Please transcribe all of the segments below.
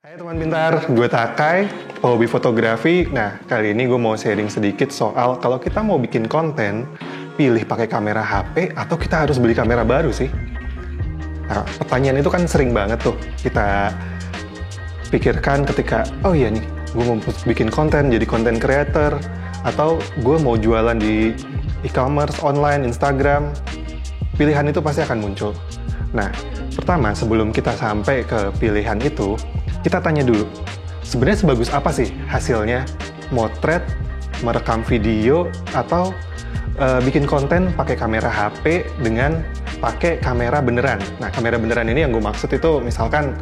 Hai teman pintar, gue Takai, hobi fotografi. Nah, kali ini gue mau sharing sedikit soal kalau kita mau bikin konten, pilih pakai kamera HP atau kita harus beli kamera baru sih? Nah, pertanyaan itu kan sering banget tuh kita pikirkan ketika, oh iya nih, gue mau bikin konten, jadi content creator, atau gue mau jualan di e-commerce, online, Instagram, pilihan itu pasti akan muncul. Nah, pertama sebelum kita sampai ke pilihan itu, kita tanya dulu, sebenarnya sebagus apa sih hasilnya motret, merekam video, atau bikin konten pakai kamera HP dengan pakai kamera beneran. Nah, kamera beneran ini yang gue maksud itu misalkan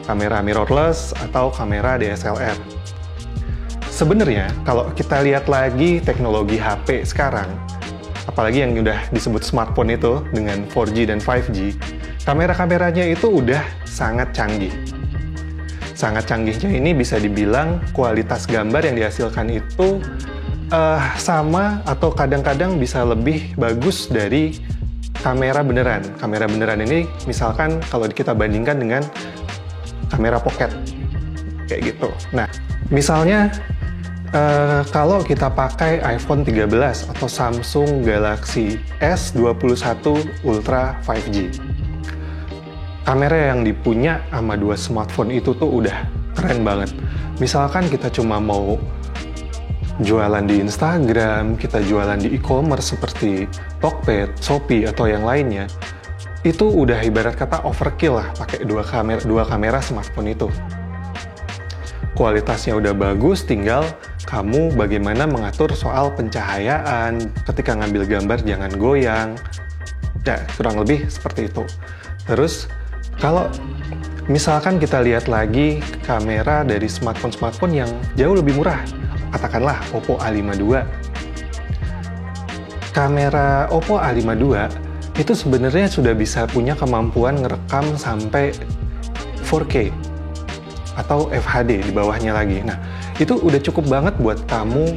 kamera mirrorless atau kamera DSLR. Sebenarnya kalau kita lihat lagi teknologi HP sekarang, apalagi yang udah disebut smartphone itu dengan 4G dan 5G, kamera-kameranya itu udah sangat canggih. Sangat canggihnya ini bisa dibilang kualitas gambar yang dihasilkan itu sama atau kadang-kadang bisa lebih bagus dari kamera beneran. Kamera beneran ini misalkan kalau kita bandingkan dengan kamera pocket, kayak gitu. Nah, misalnya kalau kita pakai iPhone 13 atau Samsung Galaxy S21 Ultra 5G, kamera yang dipunya sama dua smartphone itu tuh udah keren banget. Misalkan kita cuma mau jualan di Instagram, kita jualan di e-commerce seperti Tokped, Shopee, atau yang lainnya, itu udah ibarat kata overkill lah pakai dua kamera smartphone itu. Kualitasnya udah bagus, tinggal kamu bagaimana mengatur soal pencahayaan, ketika ngambil gambar jangan goyang, ya kurang lebih seperti itu. Terus kalau misalkan kita lihat lagi kamera dari smartphone yang jauh lebih murah, katakanlah Oppo A52. Kamera Oppo A52 itu sebenarnya sudah bisa punya kemampuan ngerekam sampai 4K atau FHD di bawahnya lagi. Nah, itu udah cukup banget buat kamu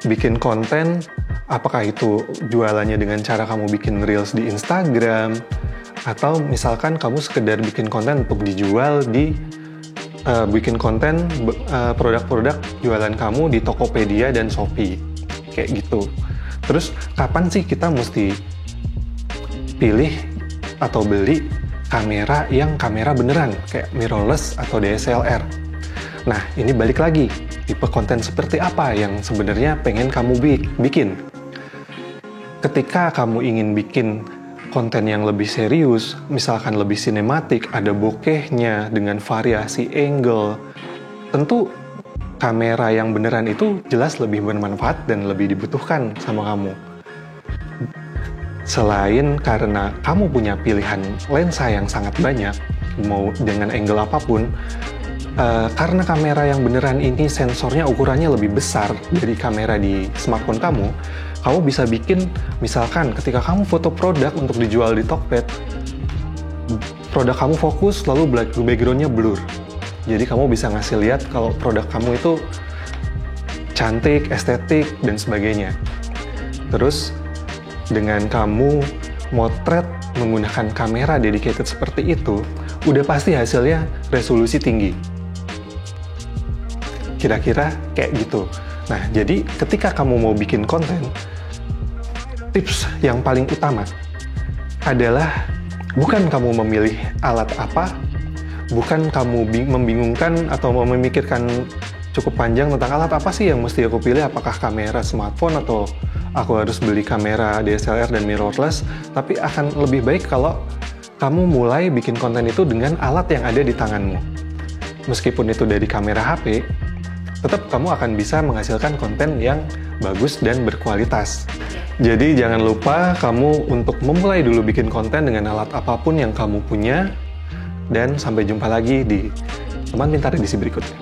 bikin konten, apakah itu jualannya dengan cara kamu bikin reels di Instagram, atau misalkan kamu sekedar bikin konten untuk dijual di bikin konten produk-produk jualan kamu di Tokopedia dan Shopee, kayak gitu. Terus kapan sih kita mesti pilih atau beli kamera yang kamera beneran kayak mirrorless atau DSLR? Nah, ini balik lagi, tipe konten seperti apa yang sebenarnya pengen kamu bikin. Ketika kamu ingin bikin konten yang lebih serius, misalkan lebih sinematik, ada bokehnya dengan variasi angle, tentu kamera yang beneran itu jelas lebih bermanfaat dan lebih dibutuhkan sama kamu. Selain karena kamu punya pilihan lensa yang sangat banyak, mau dengan angle apapun, karena kamera yang beneran ini sensornya ukurannya lebih besar dari kamera di smartphone kamu bisa bikin, misalkan ketika kamu foto produk untuk dijual di Tokped, produk kamu fokus lalu background-nya blur. Jadi kamu bisa ngasih lihat kalau produk kamu itu cantik, estetik, dan sebagainya. Terus dengan kamu motret menggunakan kamera dedicated seperti itu, udah pasti hasilnya resolusi tinggi. Kira-kira kayak gitu. Nah, jadi ketika kamu mau bikin konten, tips yang paling utama adalah bukan kamu memilih alat apa, bukan kamu membingungkan atau memikirkan cukup panjang tentang alat apa sih yang mesti aku pilih, apakah kamera smartphone atau aku harus beli kamera DSLR dan mirrorless, tapi akan lebih baik kalau kamu mulai bikin konten itu dengan alat yang ada di tanganmu. Meskipun itu dari kamera HP, tetap kamu akan bisa menghasilkan konten yang bagus dan berkualitas. Jadi jangan lupa kamu untuk memulai dulu bikin konten dengan alat apapun yang kamu punya, dan sampai jumpa lagi di Teman Pintar edisi berikutnya.